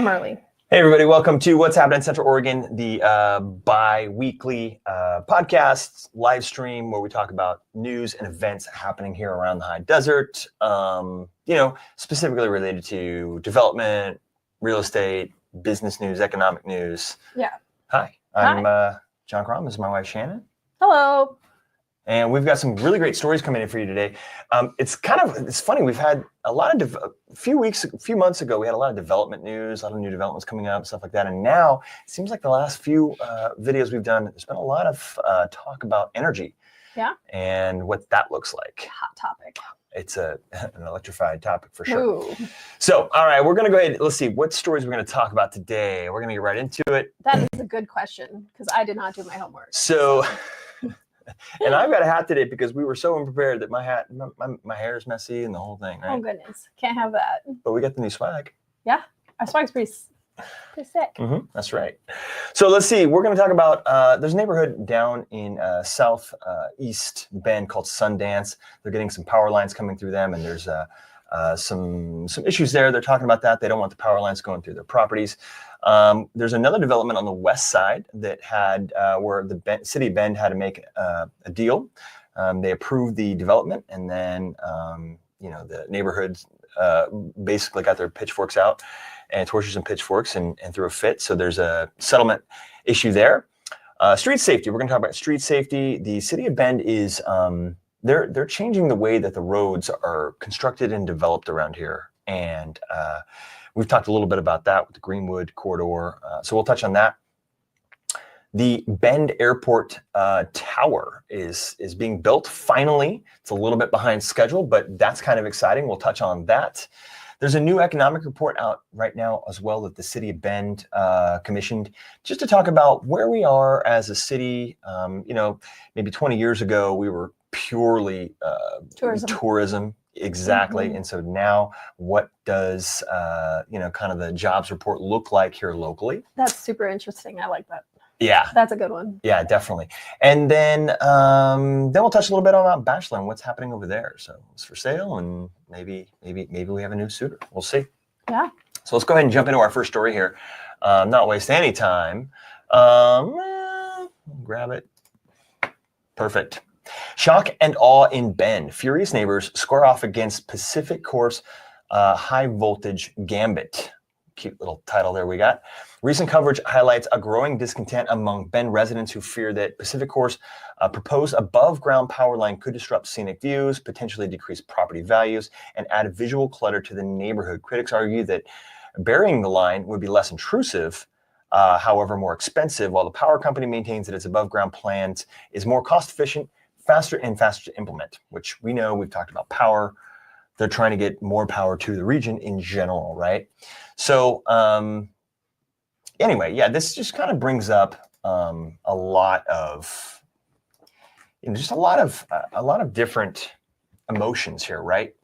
I'm early. Hey, everybody. Welcome to What's Happening in Central Oregon, the bi-weekly podcast live stream where we talk about news and events happening here around the high desert, specifically related to development, real estate, business news, economic news. Yeah. Hi, I'm John Crom. This is my wife, Shannon. Hello. And we've got some really great stories coming in for you today. It's funny. We've had a lot of, a few months ago, we had a lot of development news, a lot of new developments coming up, stuff like that. And now it seems like the last few videos we've done, there's been a lot of talk about energy. Yeah. And what that looks like. Hot topic. It's an electrified topic for sure. Ooh. So, all right, we're going to go ahead. Let's see what stories we're going to talk about today. We're going to get right into it. That is a good question because I did not do my homework. So. And I've got a hat today because we were so unprepared that my hat, my hair is messy and the whole thing, right? Oh, goodness. Can't have that. But we got the new swag. Yeah. Our swag's pretty sick. Mm-hmm, that's right. So let's see. We're going to talk about, there's a neighborhood down in southeast Bend called Sundance. They're getting some power lines coming through them, and there's some issues there. They're talking about that. They don't want the power lines going through their properties. There's another development on the west side that had where the city of Bend had to make a deal. They approved the development, and then the neighborhoods basically got their pitchforks out and torches and pitchforks and threw a fit. So there's a settlement issue there. Street safety. We're going to talk about street safety. The city of Bend is they're changing the way that the roads are constructed and developed around here, and we've talked a little bit about that with the Greenwood corridor, so we'll touch on that. The Bend Airport Tower is being built finally. It's a little bit behind schedule, but that's kind of exciting. We'll touch on that. There's a new economic report out right now as well that the city of Bend commissioned just to talk about where we are as a city. Maybe 20 years ago, we were purely tourism. Exactly. Mm-hmm. And so now what does, kind of the jobs report look like here locally? That's super interesting. I like that. Yeah. That's a good one. Yeah, definitely. And then we'll touch a little bit about Bachelor and what's happening over there. So it's for sale, and maybe we have a new suitor. We'll see. Yeah. So let's go ahead and jump into our first story here. Not waste any time. Grab it. Perfect. Shock and awe in Bend. Furious neighbors square off against Pacific Corp's high voltage gambit. Cute little title there we got. Recent coverage highlights a growing discontent among Bend residents who fear that Pacific Corp's proposed above-ground power line could disrupt scenic views, potentially decrease property values, and add visual clutter to the neighborhood. Critics argue that burying the line would be less intrusive, however more expensive, while the power company maintains that its above-ground plans is more cost-efficient, faster to implement, which we know. We've talked about power. They're trying to get more power to the region in general, right? So anyway, yeah, this just kind of brings up a lot of, just a lot of different emotions here, right?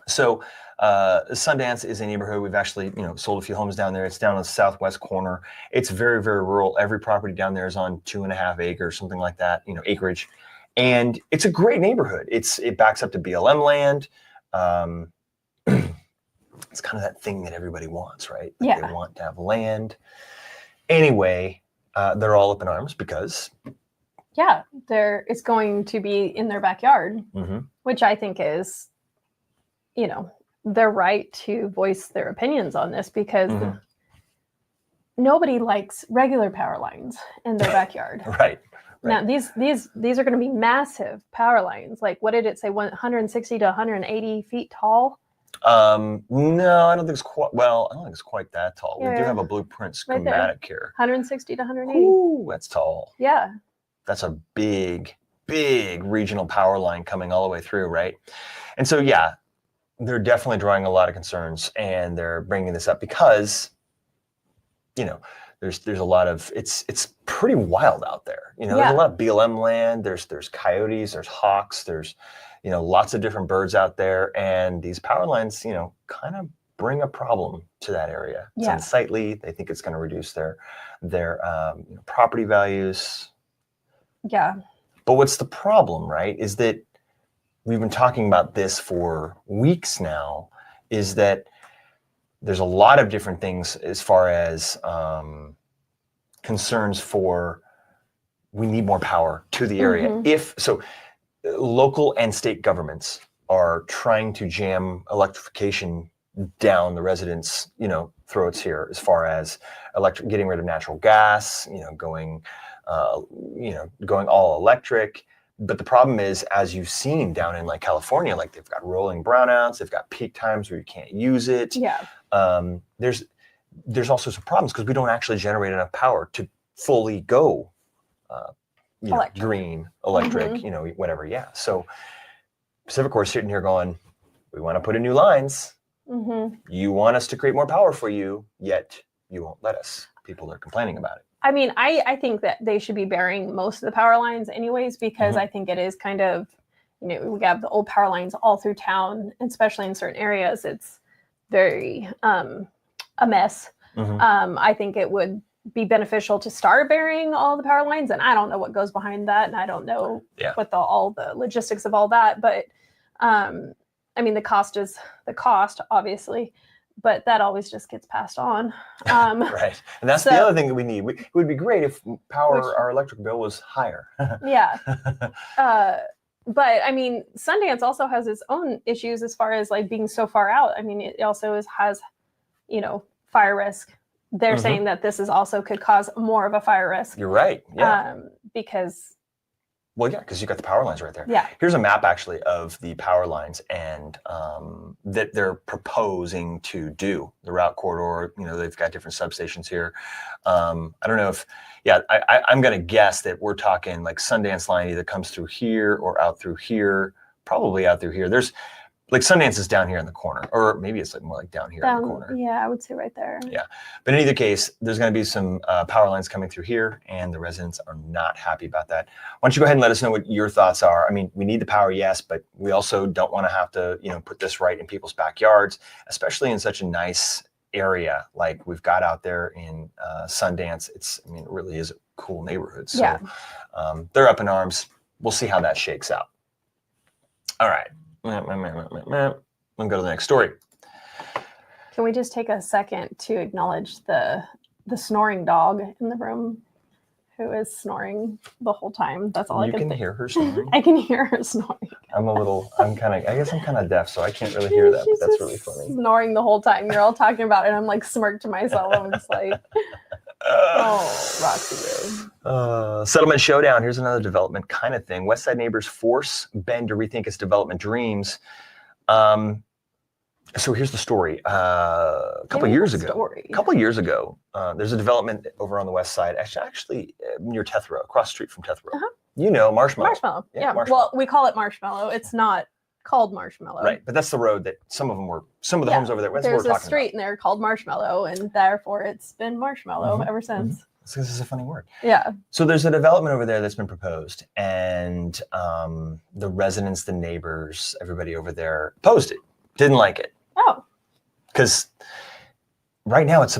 So Sundance is a neighborhood. We've actually, sold a few homes down there. It's down on the southwest corner. It's very, very rural. Every property down there is on 2.5 acres, something like that, acreage. And it's a great neighborhood. It backs up to BLM land. It's kind of that thing that everybody wants, right? Like They want to have land. Anyway, they're all up in arms because... Yeah, it's going to be in their backyard, mm-hmm. which I think is, their right to voice their opinions on this because mm-hmm. nobody likes regular power lines in their backyard. Right. Now, these are going to be massive power lines. Like, what did it say? 160 to 180 feet tall? No, I don't think it's quite. Well, I don't think it's quite that tall. Yeah. We do have a blueprint schematic here. 160 to 180. Ooh, that's tall. Yeah. That's a big regional power line coming all the way through, right? And so, yeah, they're definitely drawing a lot of concerns, and they're bringing this up because, there's a lot of it's pretty wild out there. There's a lot of BLM land. There's coyotes, there's hawks, there's lots of different birds out there, and these power lines, kind of bring a problem to that area. It's unsightly. They think it's going to reduce their property values. Yeah. But what's the problem, right? Is that we've been talking about this for weeks now. Is that there's a lot of different things as far as concerns for we need more power to the area. If so, local and state governments are trying to jam electrification down the residents, throats here as far as getting rid of natural gas, going all electric. But the problem is, as you've seen down in like California, like they've got rolling brownouts, they've got peak times where you can't use it. Yeah. There's all sorts of problems because we don't actually generate enough power to fully go green, electric, whatever. Yeah. So Pacific Corp's sitting here going, we want to put in new lines. You want us to create more power for you, yet you won't let us. People are complaining about it. I mean, I think that they should be burying most of the power lines anyways, because I think it is kind of, we have the old power lines all through town, especially in certain areas. It's very a mess. I think it would be beneficial to start burying all the power lines, and I don't know what goes behind that, and I don't know what all the logistics of all that, but I mean, the cost is the cost, obviously, but that always just gets passed on. Right. And that's the other thing that we need. It would be great if our electric bill was higher. Yeah. But I mean, Sundance also has its own issues as far as like being so far out. I mean, it also has, fire risk. They're saying that this is also could cause more of a fire risk. You're right. Yeah. Because because you got the power lines right there. Yeah. Here's a map actually of the power lines and that they're proposing to do the route corridor. They've got different substations here. I don't know if, I'm going to guess that we're talking like Sundance line either comes through here or out through here, probably out through here. There's like Sundance is down here in the corner, or maybe it's like more like down here in the corner. Yeah, I would say right there. Yeah. But in either case, there's going to be some power lines coming through here, and the residents are not happy about that. Why don't you go ahead and let us know what your thoughts are? I mean, we need the power, yes, but we also don't want to have to, put this right in people's backyards, especially in such a nice area like we've got out there in Sundance. It really is a cool neighborhood. So they're up in arms. We'll see how that shakes out. All right. Let me go to the next story. Can we just take a second to acknowledge the snoring dog in the room who is snoring the whole time? That's all I can hear her snoring. I can hear her snoring. I guess I'm kind of deaf, so I can't really hear that, but that's really funny. Snoring the whole time. You're all talking about it, and I'm like smirked to myself. I'm just like, oh, Roxy. Settlement showdown. Here's another development kind of thing. Westside neighbors force Ben to rethink his development dreams. So here's the story. A couple years ago, there's a development over on the west side, actually near Tethrow, across the street from Tethrow. Marshmallow. Marshmallow. Yeah. Marshmallow. Well, we call it Marshmallow. It's not called Marshmallow. Right, but that's the road that some of the homes over there. That's there's what we're a street in there called Marshmallow, and therefore it's been Marshmallow ever since. This is a funny word. Yeah. So there's a development over there that's been proposed, and the residents, the neighbors, everybody over there opposed it. Didn't like it. Oh. Because right now it's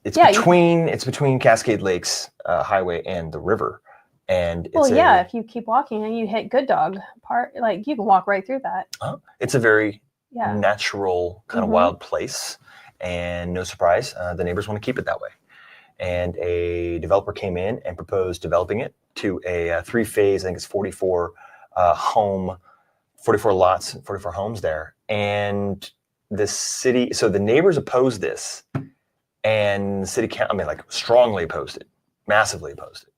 between Cascade Lakes Highway and the river, and if you keep walking and you hit Good Dog Park, like you can walk right through that. It's a very natural kind of wild place, and no surprise, the neighbors want to keep it that way. And a developer came in and proposed developing it to a 3-phase, I think it's 44 lots, 44 homes there. And the city, so the neighbors opposed this, and the city strongly opposed it, massively opposed it.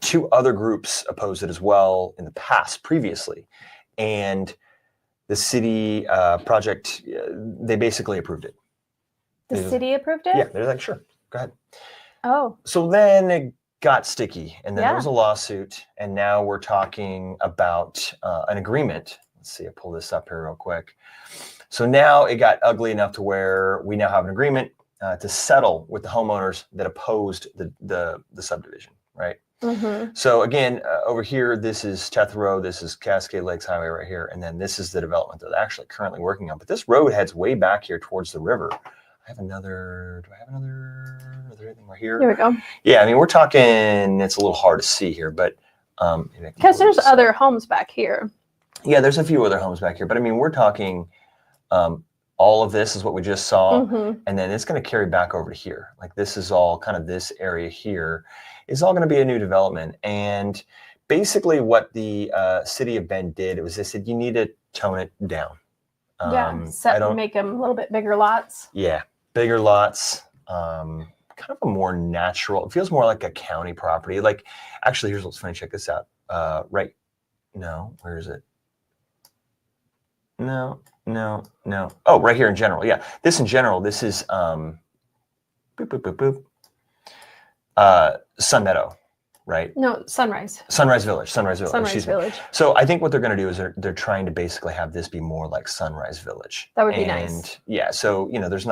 2 other groups opposed it as well in the past, previously. And the city project, they basically approved it. The city approved it? Yeah, they're like, sure, go ahead. Oh. So then it got sticky, and then there was a lawsuit, and now we're talking about an agreement. Let's see, I'll pull this up here real quick. So now it got ugly enough to where we now have an agreement to settle with the homeowners that opposed the subdivision, right? So again, over here, this is Tethrow, this is Cascade Lakes Highway right here, and then this is the development that they're actually currently working on. But this road heads way back here towards the river. Do I have another anything right here? Here we go. Yeah, I mean, we're talking, it's a little hard to see here, but because there's other homes back here. Yeah, there's a few other homes back here, but I mean, we're talking all of this is what we just saw. Mm-hmm. And then it's going to carry back over to here. Like this is all kind of this area here is all going to be a new development. And basically what the city of Bend did, they said, you need to tone it down. Make them a little bit bigger lots. Yeah, bigger lots. Kind of a more natural, it feels more like a county property. Like, actually, here's what's funny. Check this out. Where is it? No. Oh, right here in general. Yeah, this in general, this is Sun Meadow, right? No, Sunrise. Sunrise Village. Sunrise Village. So I think what they're going to do is they're trying to basically have this be more like Sunrise Village. That would be nice. Yeah, so there's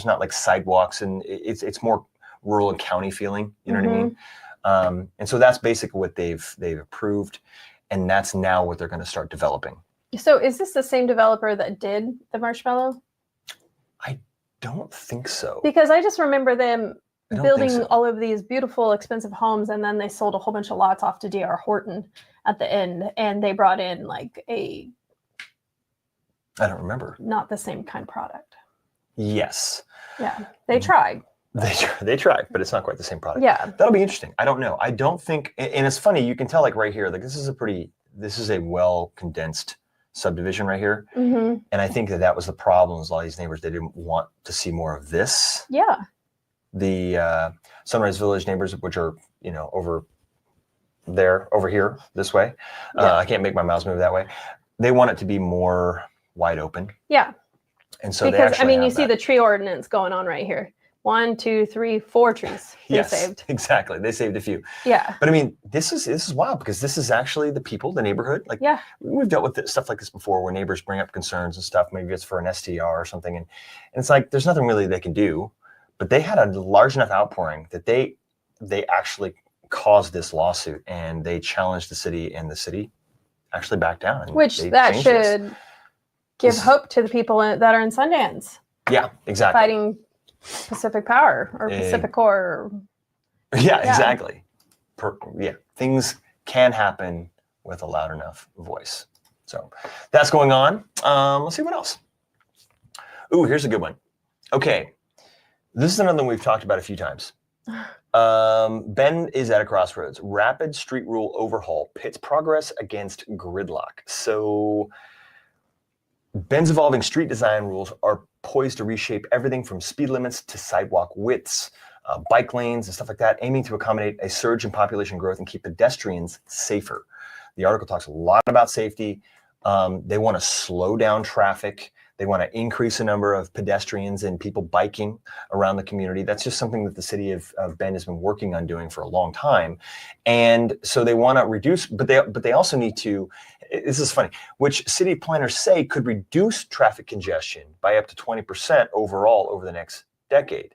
not like sidewalks, and it's more rural and county feeling. You know what I mean? And so that's basically what they've approved, and that's now what they're going to start developing. So is this the same developer that did the Marshmallow? I don't think so. Because I just remember them building all of these beautiful, expensive homes, and then they sold a whole bunch of lots off to D.R. Horton at the end, and they brought in like I don't remember. Not the same kind of product. Yes. Yeah, they tried. They tried, but it's not quite the same product. Yeah. That'll be interesting. I don't know. I don't think, and it's funny, you can tell like right here, like this is a well condensed subdivision right here. Mm-hmm. And I think that was the problem, was all these neighbors, they didn't want to see more of this. Yeah. The Sunrise Village neighbors, which are, over here, this way. Yeah. I can't make my mouse move that way. They want it to be more wide open. Yeah. And so because, you see the tree ordinance going on right here. 1, 2, 3, 4 trees they saved. Exactly. They saved a few. Yeah. But this is wild, because this is actually the people, the neighborhood. Like, we've dealt with stuff like this before, where neighbors bring up concerns and stuff. Maybe it's for an STR or something, and it's like there's nothing really they can do. But they had a large enough outpouring that they actually caused this lawsuit, and they challenged the city, and the city actually backed down. Which that should give hope to the people that are in Sundance. Yeah, exactly. Fighting Pacific Power or Pacific Core. Yeah, exactly. Things can happen with a loud enough voice. So that's going on. Let's see what else. Ooh, here's a good one. Okay, this is another one we've talked about a few times. Bend is at a crossroads. Rapid street rule overhaul pits progress against gridlock. So Bend's evolving street design rules are poised to reshape everything from speed limits to sidewalk widths, bike lanes and stuff like that, aiming to accommodate a surge in population growth and keep pedestrians safer. The article talks a lot about safety. They want to slow down traffic. They want to increase the number of pedestrians and people biking around the community. That's just something that the city of Bend has been working on doing for a long time. And so they want to reduce, but they also need to, this is funny, which city planners say could reduce traffic congestion by up to 20% overall over the next decade.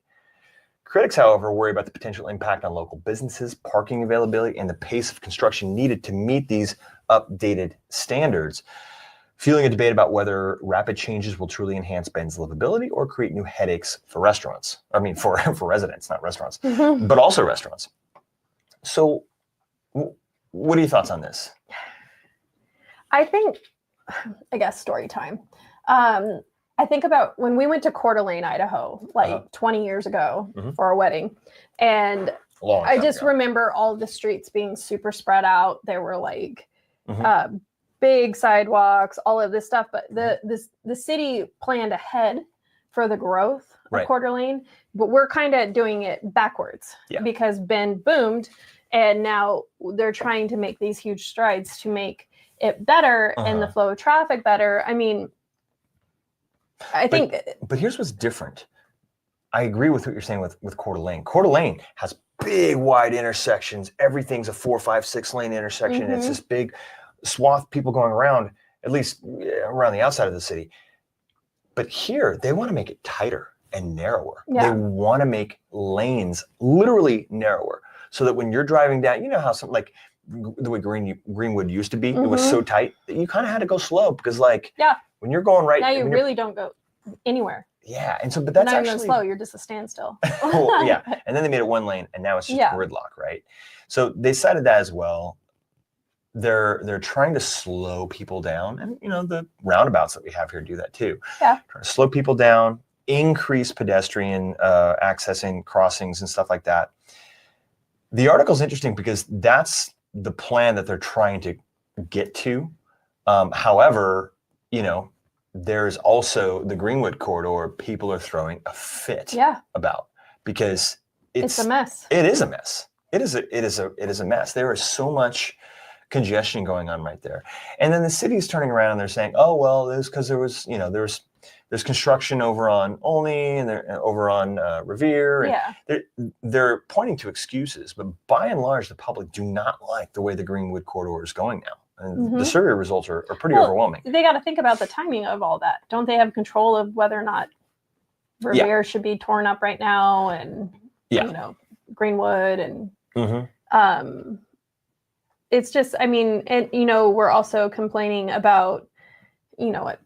Critics, however, worry about the potential impact on local businesses, parking availability, and the pace of construction needed to meet these updated standards, fueling a debate about whether rapid changes will truly enhance Bend's livability or create new headaches for restaurants. I mean, for residents, not restaurants, but also restaurants. So what are your thoughts on this? I guess story time. I think about when we went to Coeur d'Alene, Idaho, 20 years ago for our wedding. And I just remember all of the streets being super spread out. There were big sidewalks, all of this stuff. But the city planned ahead for the growth of Coeur d'Alene. But we're kind of doing it backwards because Bend boomed. And now they're trying to make these huge strides to make it better and the flow of traffic better. I mean, I think. But here's what's different. I agree with what you're saying with Coeur d'Alene. Coeur d'Alene has big, wide intersections. Everything's a 4, 5, 6 lane intersection. It's this big swath, people going around, at least around the outside of the city. But here, they want to make it tighter and narrower. They want to make lanes literally narrower, so that when you're driving down, you know how the way Greenwood used to be, it was so tight that you kind of had to go slow, because when you're going right now, you really don't go anywhere. Yeah, and so, but that's not actually even slow. You're just a standstill. And then they made it 1 lane, and now it's just gridlock, right? So they cited that as well. they're trying to slow people down, and the roundabouts that we have here do that too. Yeah. Trying to slow people down, increase pedestrian accessing crossings and stuff like that. The article's interesting because that's the plan that they're trying to get to. However, there's also the Greenwood corridor people are throwing a fit about, because it's a mess. It is a mess. It is a mess. There is so much congestion going on right there. And then the city's turning around and they're saying, oh, well, it's because there was, there's construction over on Olney and over on Revere. And they're pointing to excuses, but by and large, the public do not like the way the Greenwood corridor is going now. And the survey results are pretty overwhelming. They got to think about the timing of all that. Don't they have control of whether or not Revere should be torn up right now, and Greenwood and it's just, I mean, and we're also complaining about a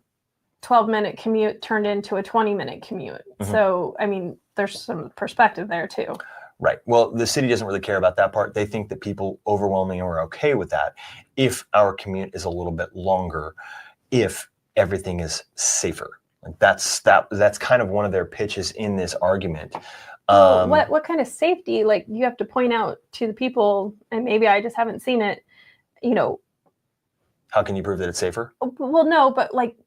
12-minute commute turned into a 20-minute commute. So I mean, there's some perspective there too. Right. Well, the city doesn't really care about that part. They think that people overwhelmingly are okay with that if our commute is a little bit longer, if everything is safer. Like that's kind of one of their pitches in this argument. What kind of safety? Like, you have to point out to the people, and maybe I just haven't seen it. How can you prove that it's safer? Well, no, but like,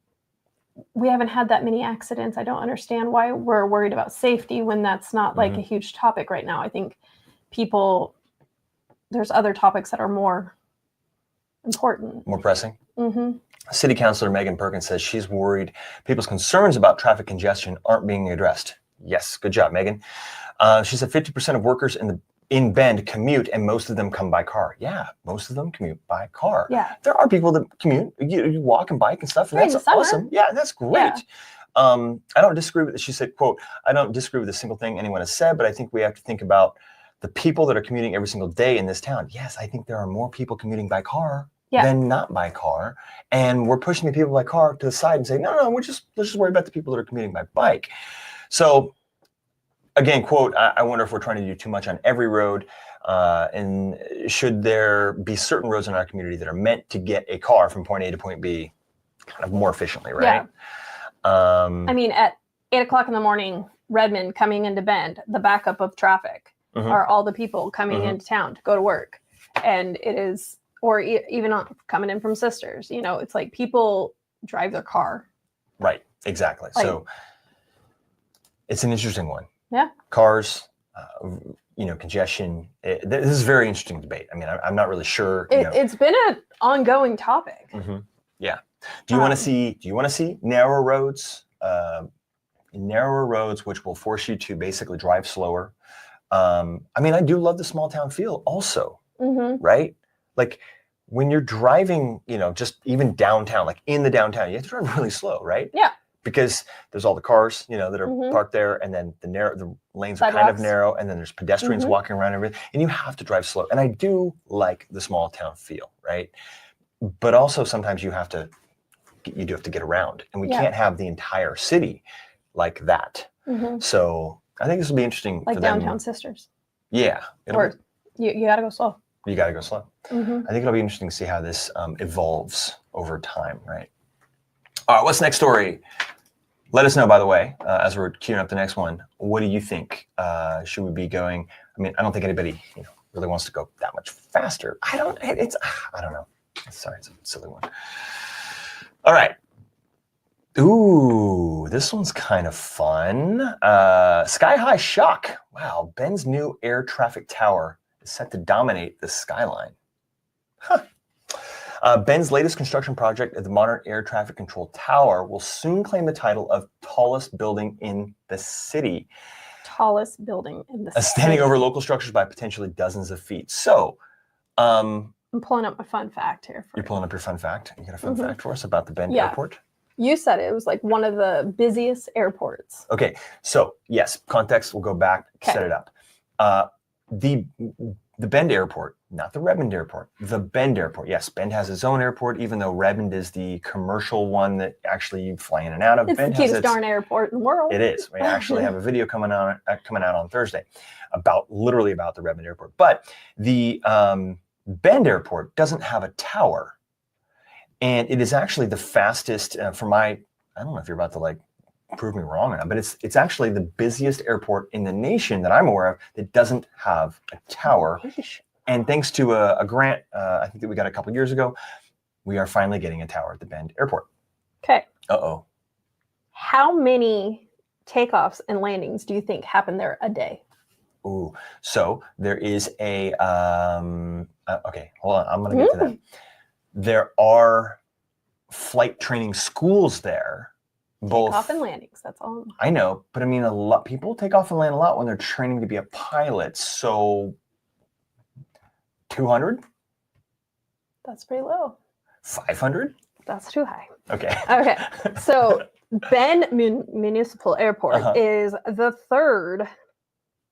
we haven't had that many accidents. I don't understand why we're worried about safety when that's not like a huge topic right now. I think there's other topics that are more important. More pressing? City Councilor Megan Perkins says she's worried people's concerns about traffic congestion aren't being addressed. Yes, good job, Megan. She said 50% of workers in Bend commute, and most of them come by car. Yeah, most of them commute by car. Yeah. There are people that commute. You walk and bike and stuff, and that's awesome. Yeah, that's great. Yeah. I don't disagree with it. She said, quote, I don't disagree with a single thing anyone has said, but I think we have to think about the people that are commuting every single day in this town. Yes, I think there are more people commuting by car than not by car. And we're pushing the people by car to the side and say, no, let's just worry about the people that are commuting by bike. So again, quote, I wonder if we're trying to do too much on every road, and should there be certain roads in our community that are meant to get a car from point A to point B kind of more efficiently, right? Yeah. I mean, at 8 o'clock in the morning, Redmond coming into Bend, the backup of traffic are all the people coming into town to go to work. And it is, or even coming in from Sisters, it's like people drive their car. Right, exactly. Like, so it's an interesting one. Yeah. Cars, congestion. This is a very interesting debate. I mean, I'm not really sure. It's been an ongoing topic. Yeah. Do you want to see narrower roads? Narrower roads, which will force you to basically drive slower. I mean, I do love the small town feel also, right? Like when you're driving, just even downtown, like in the downtown, you have to drive really slow, right? Yeah. Because there's all the cars, that are parked there, and then the lanes are kind of narrow, and then there's pedestrians walking around and everything, and you have to drive slow. And I do like the small town feel, right? But also sometimes you do have to get around, and we can't have the entire city like that. So I think this will be interesting. Like for downtown them. Sisters. Yeah. Or you got to go slow. You got to go slow. I think it'll be interesting to see how this evolves over time, right? All right, what's the next story? Let us know, by the way, as we're queuing up the next one. What do you think? Should we be going? I mean, I don't think anybody, really wants to go that much faster. I don't know. Sorry, it's a silly one. All right. Ooh, this one's kind of fun. Sky high shock. Wow, Bend's new air traffic tower is set to dominate the skyline. Bend's latest construction project at the modern air traffic control tower will soon claim the title of tallest building in the city. Tallest building in the city. Standing over local structures by potentially dozens of feet. So, I'm pulling up my fun fact here. You're pulling up your fun fact? You got a fun fact for us about the Bend Airport? You said it was like one of the busiest airports. Okay, so yes, context, we'll go back, set it up. The Bend Airport, not the Redmond Airport, the Bend Airport. Yes, Bend has its own airport, even though Redmond is the commercial one that actually you fly in and out of. It's Bend the cutest darn airport in the world. It is. We actually have a video coming out on Thursday literally about the Redmond Airport. But the Bend Airport doesn't have a tower. And it is actually the fastest I don't know if you're about to like prove me wrong or not, but it's actually the busiest airport in the nation that I'm aware of that doesn't have a tower. And thanks to a grant, I think that we got a couple years ago, we are finally getting a tower at the Bend Airport. Okay. Uh-oh. How many takeoffs and landings do you think happen there a day? Ooh, so there is a, okay, hold on, I'm going to get to that. There are flight training schools there. Both takeoff and landings, that's all. I know, but I mean, a lot people take off and land a lot when they're training to be a pilot. So 200? That's pretty low. 500? That's too high. Okay. Okay. So Bend Municipal Airport is the third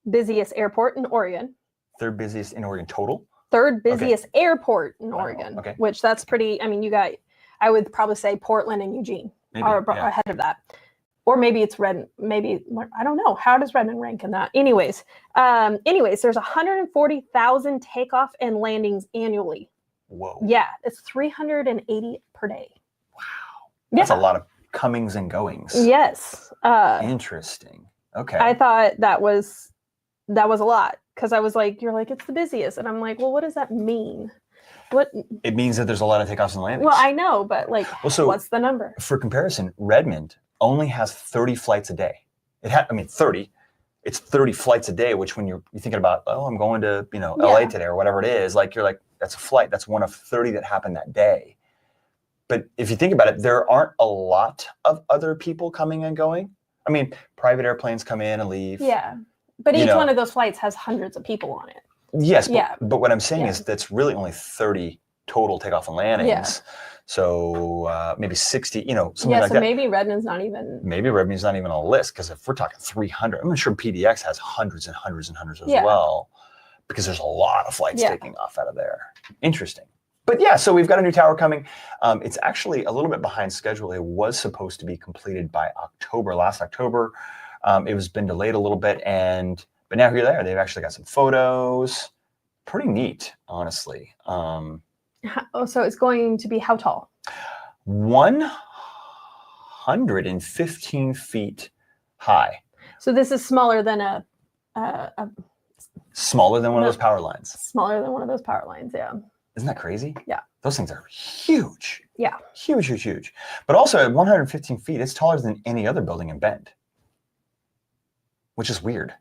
busiest airport in Oregon. Third busiest in Oregon total? Third busiest airport in Oregon. Okay. Which that's pretty, I mean, I would probably say Portland and Eugene are ahead of that. Or maybe it's Redmond, I don't know. How does Redmond rank in that? Anyways, there's 140,000 takeoff and landings annually. Whoa. Yeah, it's 380 per day. Wow. That's a lot of comings and goings. Yes. Interesting. Okay. I thought that was a lot because I was like, you're like, it's the busiest. And I'm like, well, what does that mean? What? It means that there's a lot of takeoffs and landings. Well, I know, but like, what's the number? For comparison, Redmond only has 30 flights a day. 30. It's 30 flights a day, which when you're thinking about, oh, I'm going to, LA today or whatever it is, like you're like, that's a flight. That's one of 30 that happened that day. But if you think about it, there aren't a lot of other people coming and going. I mean, private airplanes come in and leave. Yeah. But each one of those flights has hundreds of people on it. Yes. But what I'm saying is that's really only 30 total takeoff and landings. Yeah. So maybe 60, something like that. Maybe Redmond's not even. Maybe Redmond's not even on the list because if we're talking 300, I'm sure PDX has hundreds and hundreds and hundreds as well because there's a lot of flights taking off out of there. Interesting. But yeah, so we've got a new tower coming. It's actually a little bit behind schedule. It was supposed to be completed by last October. It was been delayed a little bit, but now here they are. They've actually got some photos. Pretty neat, honestly. So it's going to be how tall? 115 feet high. So this is smaller than smaller than one of those power lines. Smaller than one of those power lines, yeah. Isn't that crazy? Yeah. Those things are huge. Yeah. Huge, huge, huge. But also at 115 feet, it's taller than any other building in Bend, which is weird.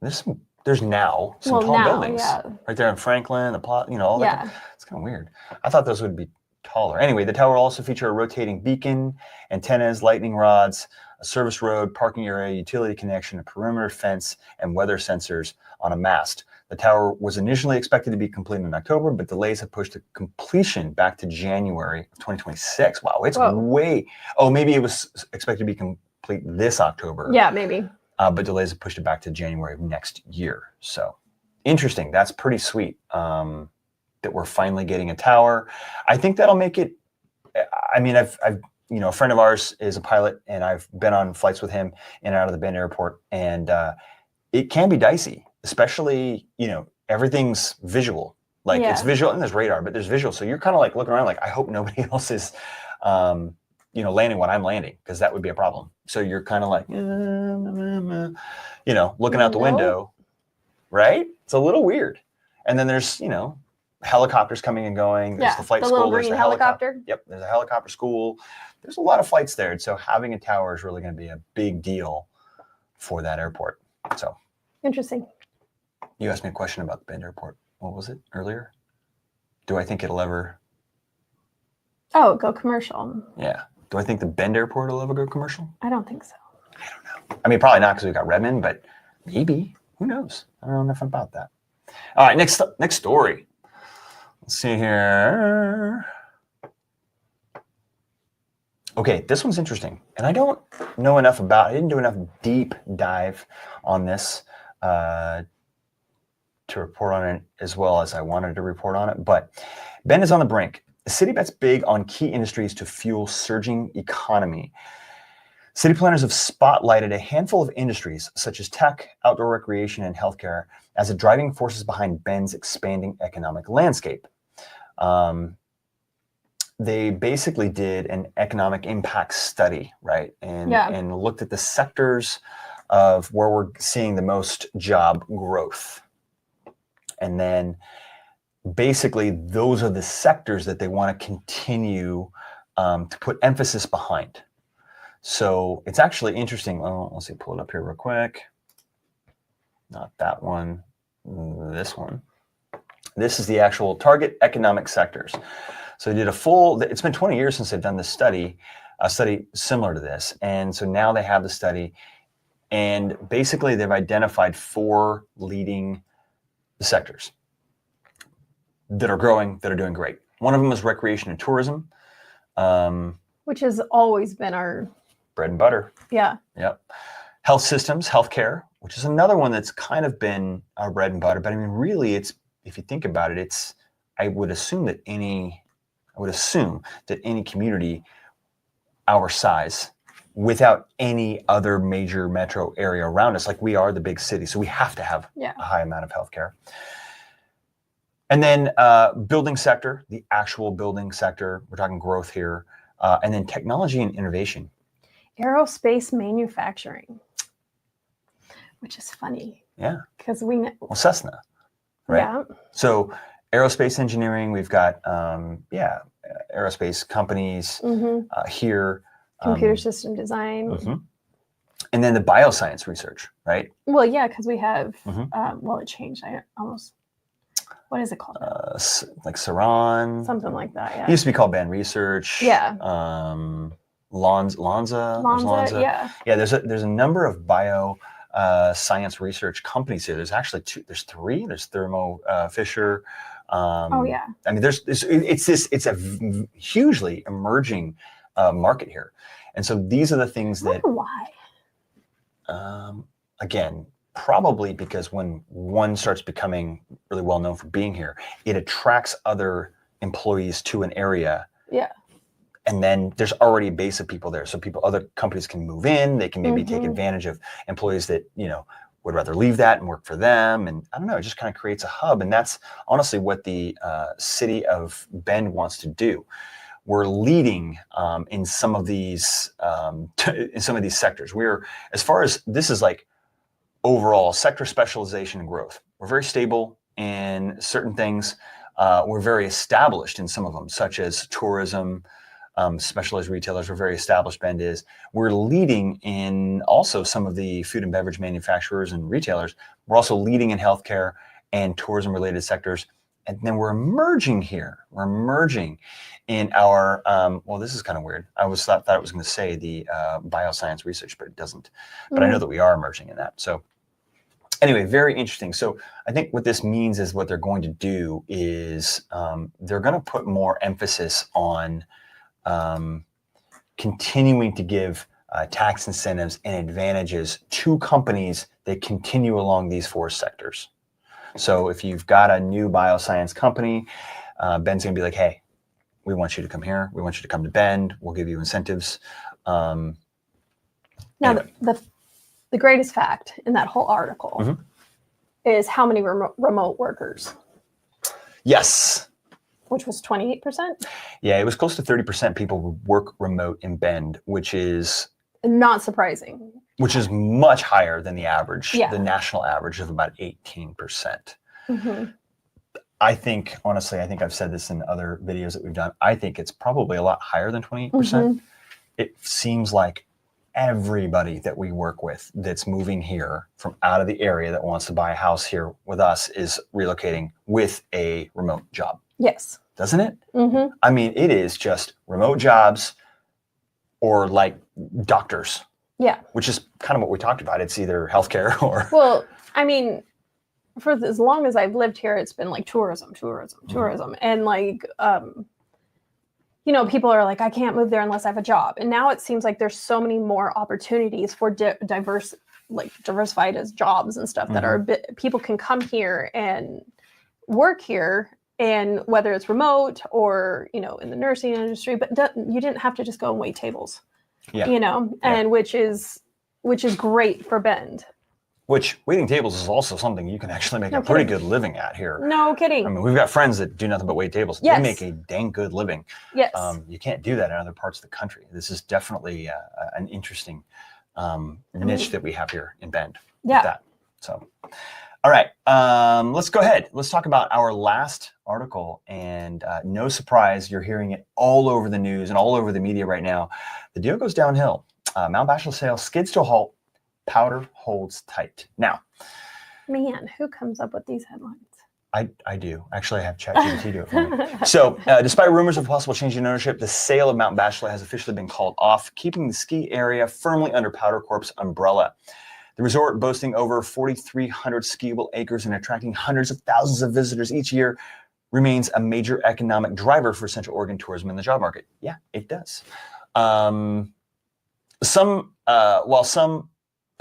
There's now some tall buildings right there in Franklin, the plot, all that. It's kind of weird. I thought those would be taller. Anyway, the tower will also feature a rotating beacon, antennas, lightning rods, a service road, parking area, utility connection, a perimeter fence, and weather sensors on a mast. The tower was initially expected to be completed in October, but delays have pushed the completion back to January of 2026. Wow, it's maybe it was expected to be complete this October. Yeah, maybe. But delays have pushed it back to January of next year. So interesting. That's pretty sweet that we're finally getting a tower. I think that'll make it. I mean, I've a friend of ours is a pilot, and I've been on flights with him in and out of the Bend Airport, and it can be dicey, especially everything's visual. Like it's visual, and there's radar, but there's visual. So you're kind of like looking around, like I hope nobody else is. Landing when I'm landing, because that would be a problem. So you're kind of like, looking out the window, right? It's a little weird. And then there's, helicopters coming and going. There's the flight school. Little green helicopter. Yep, there's a helicopter school. There's a lot of flights there. And so having a tower is really going to be a big deal for that airport. So interesting. You asked me a question about the Bend Airport. What was it earlier? Do I think it'll ever? Oh, go commercial. Yeah. Do I think the Bend Airport will ever go commercial? I don't think so. I don't know. I mean, probably not because we've got Redmond, but maybe. Who knows? I don't know enough about that. All right, next story. Let's see here. Okay, this one's interesting. And I don't know enough about it. I didn't do enough deep dive on this to report on it as well as I wanted to report on it. But Bend is on the brink. The city bets big on key industries to fuel surging economy. City planners have spotlighted a handful of industries such as tech, outdoor recreation, and healthcare as the driving forces behind Bend's expanding economic landscape. they basically did an economic impact study, right? And looked at the sectors of where we're seeing the most job growth. And then basically those are the sectors that they want to continue to put emphasis behind. So it's actually interesting. Oh, let's see, pull it up here real quick. Not that one, this one. This is the actual target economic sectors. So they did it's been 20 years since they've done this study, a study similar to this. And so now they have the study, and basically they've identified 4 leading sectors that are growing, that are doing great. One of them is recreation and tourism. Which has always been our bread and butter. Yeah. Yep. Health systems, healthcare, which is another one that's kind of been our bread and butter. But I mean, really, if you think about it, I would assume that any community our size, without any other major metro area around us, like we are the big city, so we have to have a high amount of healthcare. And then building sector, the actual building sector, we're talking growth here. And then technology and innovation. Aerospace manufacturing, which is funny. Yeah. Because Cessna, right? Yeah. So aerospace engineering, we've got, aerospace companies here. Computer system design. And then the bioscience research, right? Well, yeah, because we have, it changed. What is it called? Like Saran. Something like that, yeah. It used to be called Band Research. Yeah. Lonza. Yeah. Yeah, there's a number of science research companies here. There's actually 2. There's 3. There's Thermo Fisher. I mean, it's a hugely emerging market here, and so these are the things that. Why? Again, probably because when one starts becoming really well known for being here, it attracts other employees to an area. Yeah. And then there's already a base of people there. So other companies can move in, they can maybe take advantage of employees that, would rather leave that and work for them. And I don't know, it just kind of creates a hub. And that's honestly what the city of Bend wants to do. We're leading in some of these sectors. We're, as far as this is like overall sector specialization and growth, we're very stable in certain things. We're very established in some of them, such as tourism, specialized retailers. We're very established, Bend is. We're leading in also some of the food and beverage manufacturers and retailers. We're also leading in healthcare and tourism related sectors. And then we're emerging here. We're emerging in our, this is kind of weird. I thought it was going to say the bioscience research, but it doesn't. But I know that we are emerging in that. So anyway, very interesting. So I think what this means is what they're going to do is they're going to put more emphasis on continuing to give tax incentives and advantages to companies that continue along these 4 sectors. So if you've got a new bioscience company, Ben's going to be like, hey, we want you to come here. We want you to come to Bend. We'll give you incentives. Now, the greatest fact in that whole article is how many remote workers? Yes. Which was 28%? Yeah, it was close to 30% people who work remote in Bend, which is... not surprising. Which is much higher than the average, the national average of about 18%. I think, honestly, I've said this in other videos that we've done, I think it's probably a lot higher than 28%. It seems like everybody that we work with that's moving here from out of the area that wants to buy a house here with us is relocating with a remote job. Yes. Doesn't it? I mean, it is just remote jobs or like doctors. Yeah. Which is kind of what we talked about. It's either healthcare or... Well, I mean, for as long as I've lived here, it's been like tourism. And like, people are like, I can't move there unless I have a job. And now it seems like there's so many more opportunities for diversified as jobs and stuff that are people can come here and work here. And whether it's remote or, in the nursing industry, but you didn't have to just go and wait tables, and which is great for Bend. Which waiting tables is also something you can actually make No a pretty kidding. good living at here. No kidding. I mean, we've got friends that do nothing but wait tables. Yes. They make a dang good living. Yes. You can't do that in other parts of the country. This is definitely an interesting niche that we have here in Bend. Yeah. With that. So, all right, let's go ahead. Let's talk about our last article. And no surprise, you're hearing it all over the news and all over the media right now. The deal goes downhill. Mount Bachelor sale skids to a halt. Powder holds tight. Now, man, who comes up with these headlines? I do. Actually, I have ChatGPT do it for me. So, despite rumors of possible change in ownership, the sale of Mount Bachelor has officially been called off, keeping the ski area firmly under POWDR Corp's umbrella. The resort, boasting over 4,300 skiable acres and attracting hundreds of thousands of visitors each year, remains a major economic driver for Central Oregon tourism and the job market. Yeah, it does. While some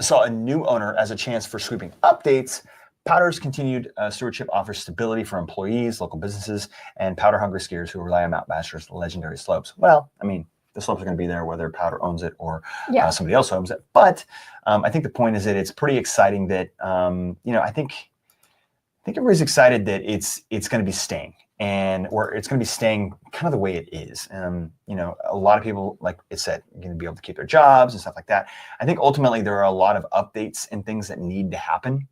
saw a new owner as a chance for sweeping updates, POWDR's continued stewardship offers stability for employees, local businesses, and powder-hungry skiers who rely on Mount Bachelor's legendary slopes. Well, I mean, the slopes are going to be there whether POWDR owns it or somebody else owns it. But I think the point is that it's pretty exciting that, I think everybody's excited that it's going to be staying. Or it's going to be staying kind of the way it is. A lot of people, like it said, are going to be able to keep their jobs and stuff like that. I think ultimately there are a lot of updates and things that need to happen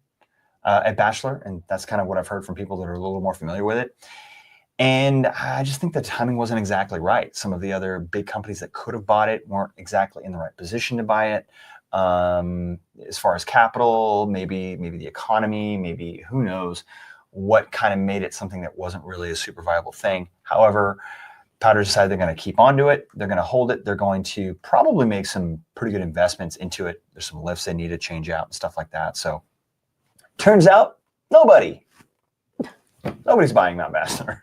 at Bachelor, and that's kind of what I've heard from people that are a little more familiar with it. And I just think the timing wasn't exactly right. Some of the other big companies that could have bought it weren't exactly in the right position to buy it. As far as capital, maybe the economy, maybe who knows what kind of made it something that wasn't really a super viable thing. However, POWDR decided they're going to keep on to it. They're going to hold it. They're going to probably make some pretty good investments into it. There's some lifts they need to change out and stuff like that. So turns out nobody's buying Mount Bachelor.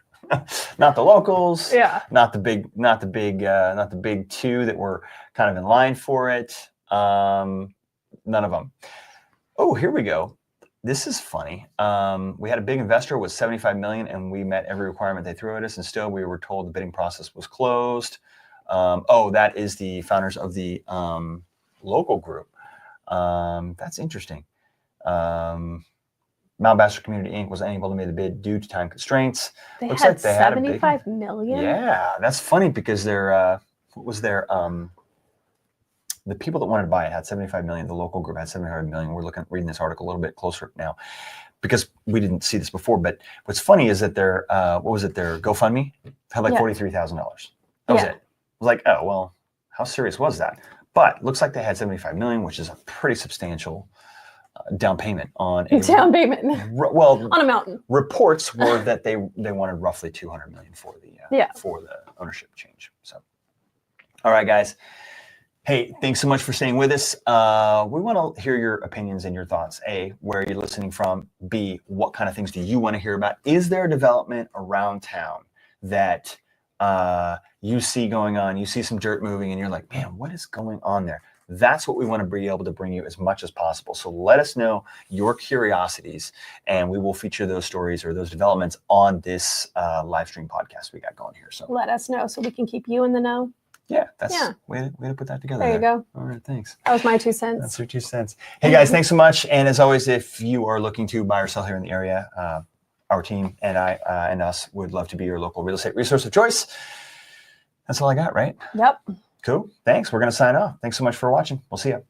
Not the locals. Yeah. Not the big two that were kind of in line for it. None of them. Oh, here we go. This is funny. We had a big investor with $75 million, and we met every requirement they threw at us, and still we were told the bidding process was closed. That is the founders of the local group. That's interesting. Mount Bachelor Community Inc. was unable to make the bid due to time constraints. They Looks had like they had $75 million? Yeah, that's funny because the people that wanted to buy it had 75 million. The local group had 75 million. We're reading this article a little bit closer now because we didn't see this before. But what's funny is that their GoFundMe had like $43,000. That was it. I was like, oh, well, how serious was that? But looks like they had 75 million, which is a pretty substantial down payment on a on a mountain. Reports were that they wanted roughly 200 million for the ownership change. So, all right, guys. Hey, thanks so much for staying with us. We want to hear your opinions and your thoughts. A, where are you listening from? B, what kind of things do you want to hear about? Is there a development around town that you see going on? You see some dirt moving and you're like, man, what is going on there? That's what we want to be able to bring you as much as possible. So let us know your curiosities, and we will feature those stories or those developments on this live stream podcast we got going here. So let us know so we can keep you in the know. Yeah, way to put that together. There you go. All right, thanks. That was my 2 cents. That's your 2 cents. Hey guys, thanks so much. And as always, if you are looking to buy or sell here in the area, our team and I and us would love to be your local real estate resource of choice. That's all I got, right? Yep. Cool. Thanks. We're going to sign off. Thanks so much for watching. We'll see you.